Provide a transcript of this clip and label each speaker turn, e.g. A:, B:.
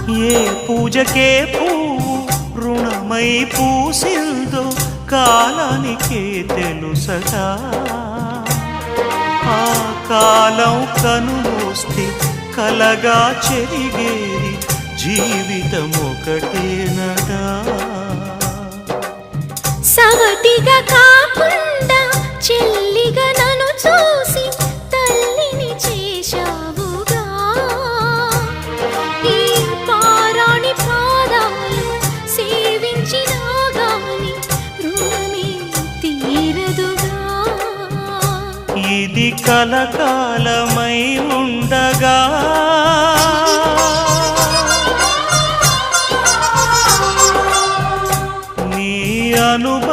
A: ఏ పూజకే పువ్వు రుణమై పూసిందో కాలానికే తెలుసగా ఆ కాలం కనుమూస్తే కలగా చెరిగేది జీవితం ఒకటేనడా
B: సవతిగా కాకుండా చెల్లిగా నన్ను చూసి తల్లిని చేశావుగా ఈ పారాణి పాదాలు సేవించినా గాని రుణమే తీరదుగా
A: ఇది కలకాలమై ఉండగా నీ అనుభవం